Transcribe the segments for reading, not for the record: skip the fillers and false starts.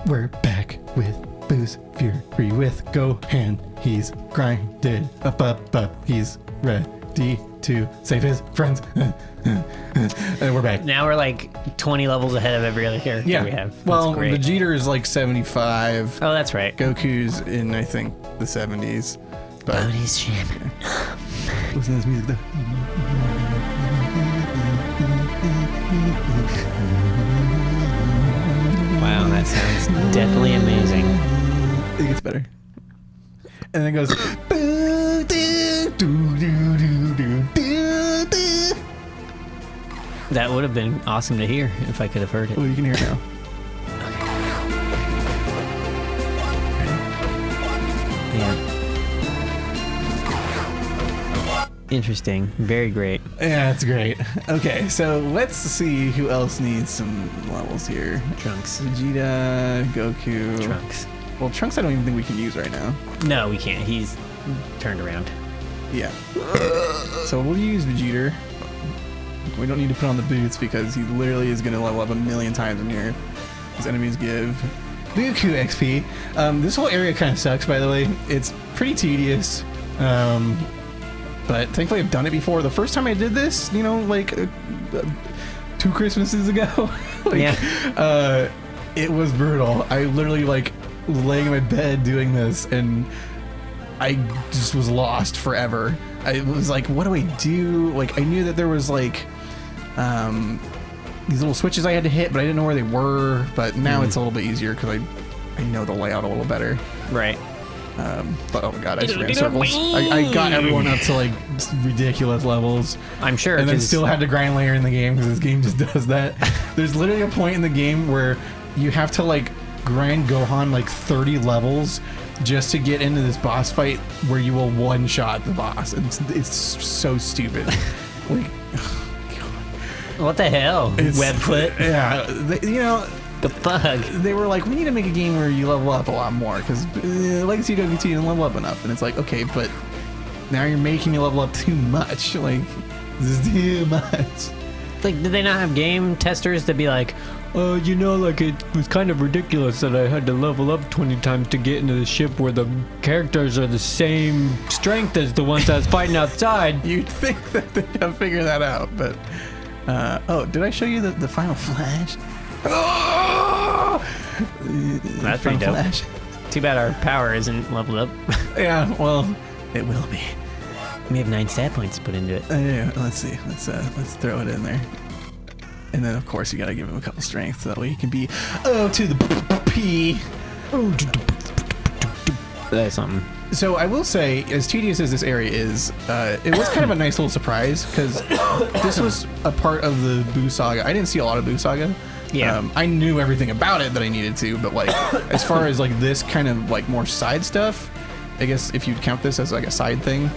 We're back with Boo's Fury with Gohan. He's grinded up. He's ready to save his friends. And we're back. Now we're like 20 levels ahead of every other character we have. That's well, great. Vegeta is like 75. Oh, that's right. Goku's in, I think, the 70s. But Bodhi's ship. listen to this music though. Wow, that sounds definitely amazing. It gets better. And then it goes. That would have been awesome to hear if I could have heard it. Well, you can hear it now. Yeah. Interesting. Very great. Yeah, it's great. Okay, so let's see who else needs some levels here. Trunks. Vegeta, Goku. Trunks. Well, Trunks I don't even think we can use right now. No, we can't. He's turned around. Yeah. So we'll use Vegeta. We don't need to put on the boots because he literally is going to level up a million times in here. His enemies give Goku XP. This whole area kind of sucks, by the way. It's pretty tedious. But thankfully I've done it before. The first time I did this, you know, like 2 Christmases ago, it was brutal. I literally like laying in my bed doing this and I just was lost forever. I was like, what do I do? Like, I knew that there was like these little switches I had to hit, but I didn't know where they were. But now it's a little bit easier because I know the layout a little better. Right. But oh my god, I just ran in circles. I got everyone up to like ridiculous levels. I'm sure. And then still had to grind layer in the game because this game just does that. There's literally a point in the game where you have to like grind Gohan like 30 levels just to get into this boss fight where you will one-shot the boss. It's so stupid. Like, oh god. What the hell? Webfoot? Yeah, you know. The bug. They were like, we need to make a game where you level up a lot more because Legacy Goku didn't level up enough. And it's like, okay, but now you're making me level up too much. Like, this is too much. Like, did they not have game testers to be like, you know, like it was kind of ridiculous that I had to level up 20 times to get into the ship where the characters are the same strength as the ones I was fighting outside. You'd think that they'd have figured that out, but oh, did I show you the final flash? Oh! That's pretty dope. Flash. Too bad our power isn't leveled up. Yeah, well, it will be. We have 9 stat points to put into it. Yeah, let's see. Let's throw it in there. And then, of course, you gotta give him a couple strength so that way he can be to the P. That's something. So I will say, as tedious as this area is, it was kind of a nice little surprise because this was a part of the Buu Saga. I didn't see a lot of Buu Saga. Yeah. I knew everything about it that I needed to, but like as far as like this kind of like more side stuff, I guess if you'd count this as like a side thing,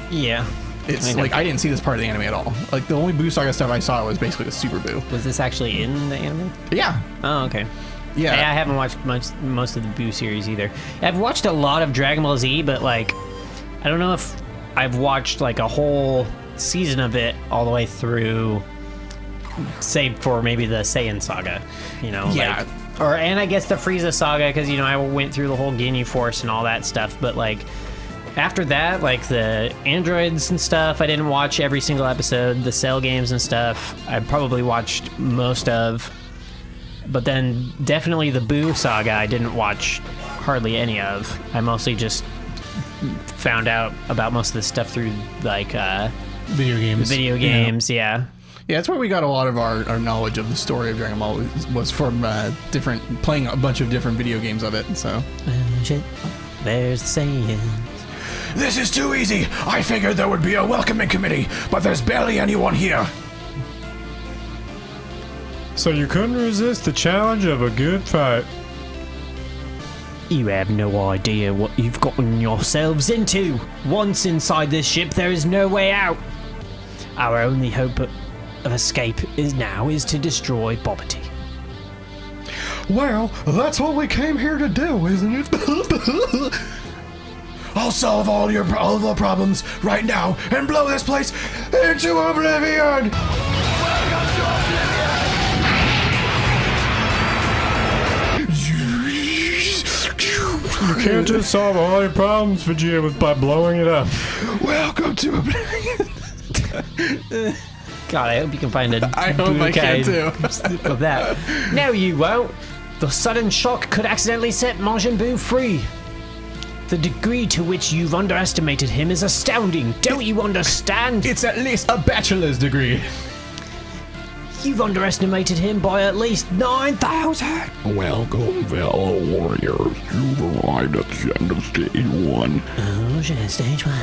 yeah. It's like I didn't see this part of the anime at all. Like the only Buu Saga stuff I saw was basically the Super Buu. Was this actually in the anime? Yeah. Oh, okay. Yeah. I haven't watched most of the Buu series either. I've watched a lot of Dragon Ball Z, but like I don't know if I've watched like a whole season of it all the way through, save for maybe the Saiyan saga, you know? Yeah. Like, and I guess the Frieza saga, because, you know, I went through the whole Ginyu Force and all that stuff, but like after that, like the androids and stuff, I didn't watch every single episode. The Cell games and stuff, I probably watched most of. But then definitely the Buu saga, I didn't watch hardly any of. I mostly just found out about most of the stuff through like video games. Yeah. Yeah, that's where we got a lot of our knowledge of the story of Dragon Ball was from playing a bunch of different video games of it. So. There's the Saiyans. This is too easy. I figured there would be a welcoming committee, but there's barely anyone here. So you couldn't resist the challenge of a good fight. You have no idea what you've gotten yourselves into. Once inside this ship, there is no way out. Our only hope of escape is to destroy Babidi. Well, that's what we came here to do, isn't it? I'll solve all the problems right now and blow this place into oblivion. can't just solve all your problems, Vegeta, by blowing it up. Welcome to Oblivion. God, I hope you can find a I hope I can too. of that. No, you won't. The sudden shock could accidentally set Majin Buu free. The degree to which you've underestimated him is astounding. Don't you understand? It's at least a bachelor's degree. You've underestimated him by at least 9,000. Welcome, fellow warriors. You've arrived at the end of stage 1. Oh shit, stage 1.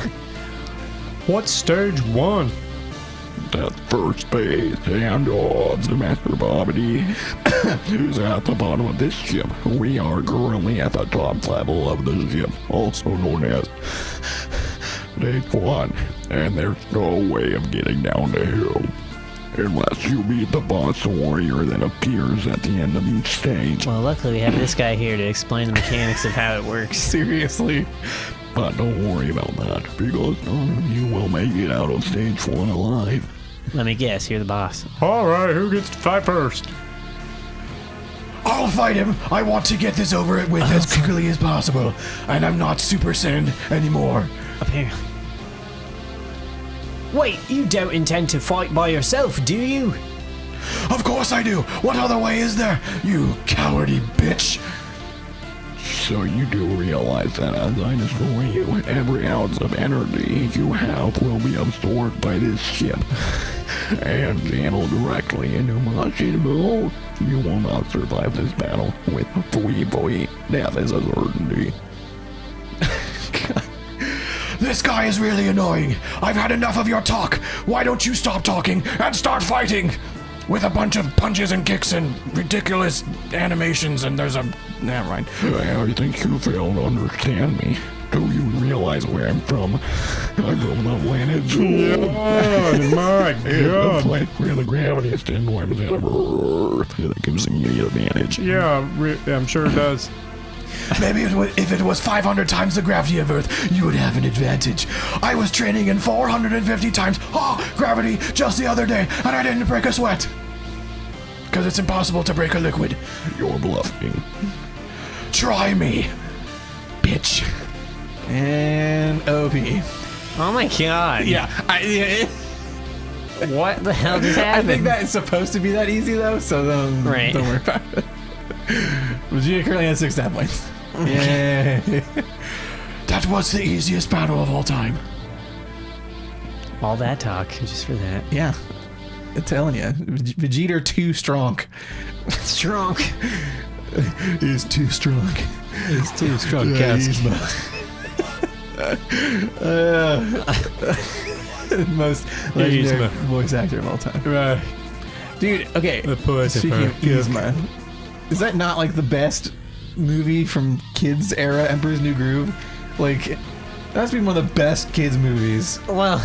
What's stage 1? That first base, and the Master Babidi, who's at the bottom of this ship. We are currently at the top level of the ship, also known as stage 1, and there's no way of getting down the hill unless you meet the boss warrior that appears at the end of each stage. Well, luckily we have this guy here to explain the mechanics of how it works. Seriously. But don't worry about that, because none of you will make it out of stage 1 alive. Let me guess, you're the boss. Alright, who gets to fight first? I'll fight him. I want to get this over it with as quickly as possible. And I'm not Super Saiyan anymore. Up here. Wait, you don't intend to fight by yourself, do you? Of course I do. What other way is there? You cowardly bitch. So you do realize that as I destroy you, every ounce of energy you have will be absorbed by this ship and channeled directly into Majin Buu. You will not survive this battle with Fui Fui. Death is a certainty. This guy is really annoying. I've had enough of your talk. Why don't you stop talking and start fighting? With a bunch of punches and kicks and ridiculous animations, and there's a... Never mind. I think you fail to understand me. Do you realize where I'm from? I'm from the planet Zoo. Oh, my The God. planet where the gravity is 10 times out of Earth. That gives me the advantage. Yeah, I'm sure it does. Maybe if it was 500 times the gravity of Earth, you would have an advantage. I was training in 450 times gravity just the other day, and I didn't break a sweat. Because it's impossible to break a liquid. You're bluffing. Try me, bitch. And OP. Oh my god. Yeah, What the hell just I happened? think that is supposed to be that easy, though, so don't worry about it. Vegeta currently has 6 stat points. Yay. That was the easiest battle of all time. All that talk just for that. Yeah. I'm telling you. Vegeta too strong. Strong. He's too strong. He's too strong, Most legendary voice actor of all time. Right. Dude, okay. The poet Speaking of Yzma, is that not like the best movie from kids era, Emperor's New Groove? Like, that has to be one of the best kids movies. Well,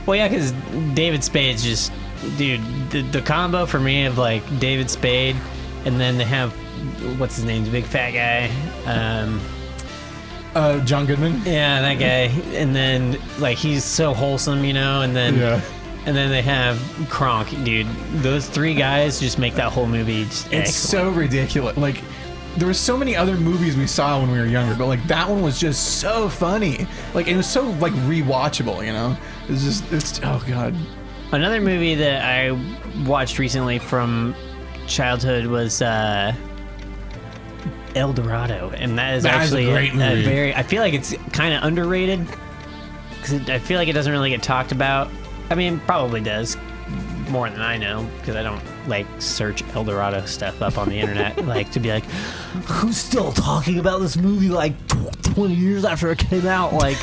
yeah, because David Spade's just, dude, the combo for me of like David Spade, and then they have, what's his name, the big fat guy, John Goodman. yeah, that guy, and then like he's so wholesome, you know, and then they have Kronk, dude. Those 3 guys just make that whole movie just It's excellent. so ridiculous. Like, there were so many other movies we saw when we were younger, but like that one was just so funny. Like, it was so like rewatchable, you know? It's oh god. Another movie that I watched recently from childhood was El Dorado, and that is actually a great movie. very. I feel like it's kind of underrated because I feel like it doesn't really get talked about. I mean, probably does more than I know because I don't like search El Dorado stuff up on the internet like to be like, who's still talking about this movie like 20 years after it came out? Like,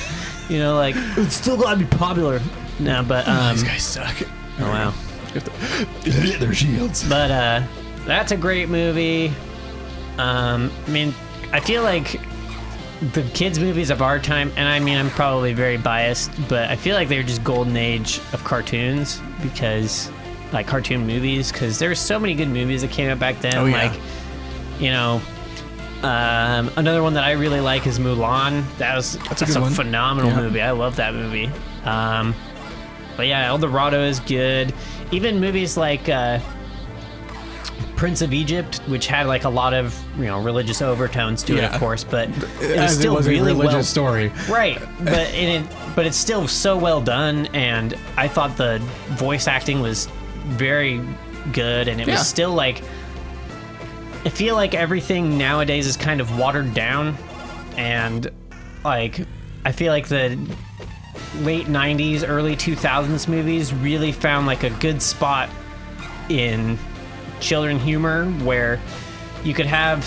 you know, like it's still gotta be popular. No, but These guys suck. oh wow. Hit their shields. But that's a great movie. I mean, I feel like the kids' movies of our time, and I mean, I'm probably very biased, but I feel like they're just golden age of cartoons because, like, cartoon movies, because there's so many good movies that came out back then. Oh, yeah. Like, you know, another one that I really like is Mulan. That's a good one. phenomenal Yeah. movie. I love that movie. But yeah, El Dorado is good. Even movies like Prince of Egypt, which had like a lot of religious overtones to it, of course, but it was still really a religious well story, right? But it's still so well done, and I thought the voice acting was very good, and it was still like, I feel like everything nowadays is kind of watered down, and like I feel like the late 90s, early 2000s movies really found like a good spot in children humor where you could have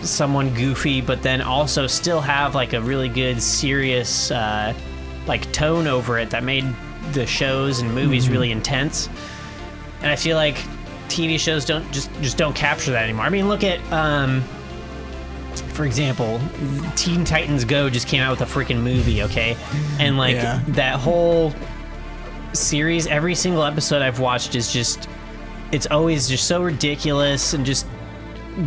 someone goofy but then also still have like a really good serious like tone over it that made the shows and movies really intense. And I feel like TV shows don't capture that anymore. I mean, look at for example, Teen Titans Go just came out with a freaking movie, okay? And like that whole series, every single episode I've watched is just, it's always just so ridiculous and just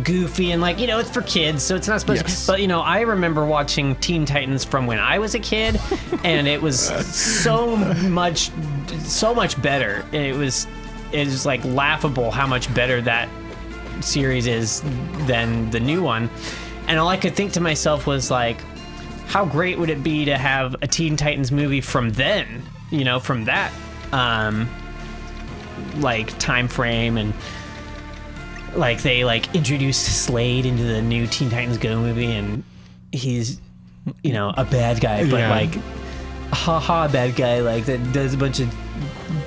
goofy, and like, it's for kids, so it's not supposed to, but I remember watching Teen Titans from when I was a kid, and it was so much better. It was like laughable how much better that series is than the new one. And all I could think to myself was like, how great would it be to have a Teen Titans movie from then, from that like time frame, and like they like introduced Slade into the new Teen Titans Go movie, and he's a bad guy, but like haha bad guy, like that does a bunch of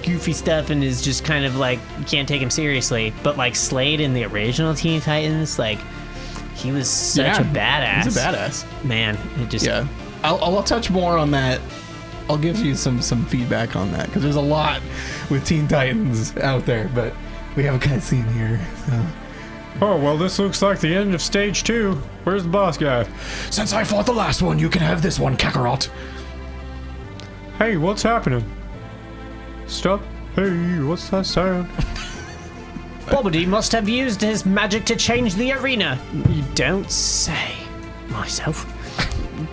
goofy stuff and is just kind of like, you can't take him seriously. But like Slade in the original Teen Titans, like he was such a badass. He's a badass, man. It just I'll touch more on that. I'll give you some feedback on that, because there's a lot with Teen Titans out there, but we have a cutscene here. So. Oh, well, this looks like the end of stage 2. Where's the boss guy? Since I fought the last one, you can have this one, Kakarot. Hey, what's happening? Stop. Hey, what's that sound? Babidi must have used his magic to change the arena. You don't say. Myself.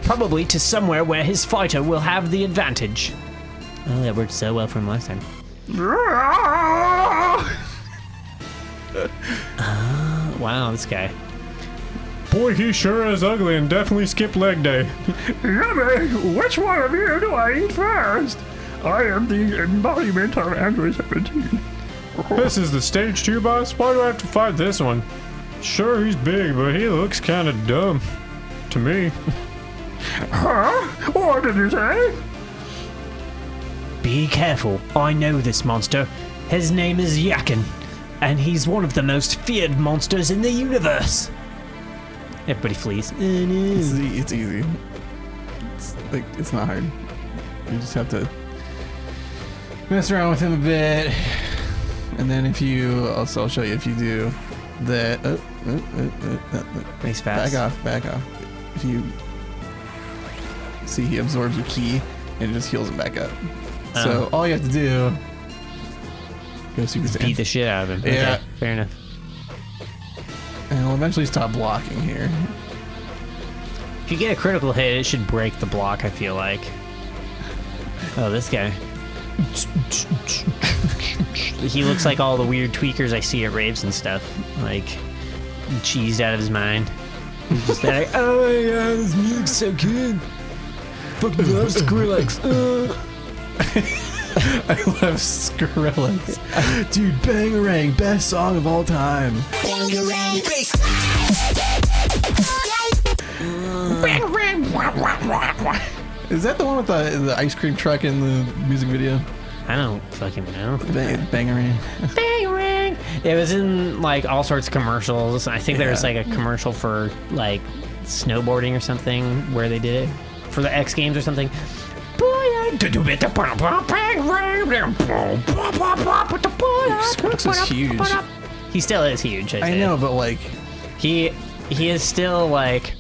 Probably to somewhere where his fighter will have the advantage. Oh, that worked so well from last time. Wow, this guy. Boy, he sure is ugly and definitely skipped leg day. Yummy! Which one of you do I eat first? I am the embodiment of Android 17. This is the stage 2 boss? Why do I have to fight this one? Sure, he's big, but he looks kind of dumb. To me. Huh? What did you say? Be careful. I know this monster. His name is Yakin, and he's one of the most feared monsters in the universe. Everybody flees. It's easy. It's not hard. You just have to mess around with him a bit, and then if you, I'll show you, if you do that. He's fast. Back off. If you see, he absorbs your ki and it just heals him back up. So all you have to do, go Super Saiyan. Beat the shit out of him. Yeah. Okay, fair enough. And he'll eventually stop blocking here. If you get a critical hit, it should break the block, I feel like. Oh, this guy. He looks like all the weird tweakers I see at raves and stuff. Like, cheesed out of his mind. He's just like, oh my god, this music's so good. Fucking love Skrillex. I love Skrillex. Dude, Bangarang, best song of all time. Bangarang. Is that the one with the ice cream truck in the music video? I don't fucking know. Bangarang. Bangarang. It was in like all sorts of commercials. I think there was like a commercial for like snowboarding or something where they did it for the X Games or something. Skrillex is huge. He still is huge. I know, but like he is still like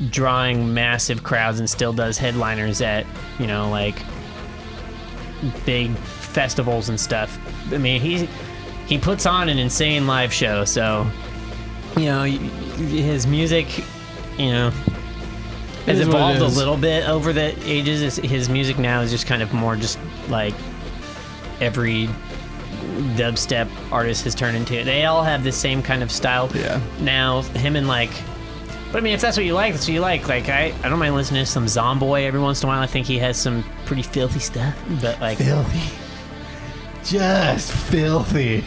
drawing massive crowds and still does headliners at like big festivals and stuff. I mean, he puts on an insane live show, so his music has evolved a little bit over the ages. His music now is just kind of more just like every dubstep artist has turned into. They all have the same kind of style. Yeah. Now him and like, but I mean, if that's what you like, that's what you like. Like I don't mind listening to some Zomboy every once in a while. I think he has some pretty filthy stuff. But like Filthy. Just filthy.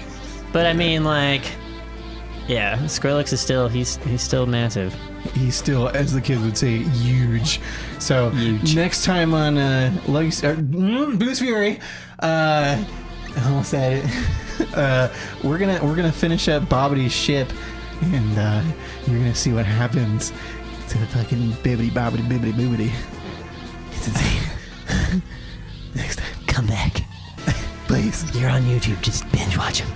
But I mean, like, yeah, Skrillex is still he's still massive. He's still, as the kids would say, huge. So Huge. next time on Boost Fury, I almost said it. We're gonna finish up Babidi's ship, and you're gonna see what happens to the fucking bibbity bobbity bibbity boobity. It's insane. Next time, Come back. please. You're on YouTube. Just binge watch him.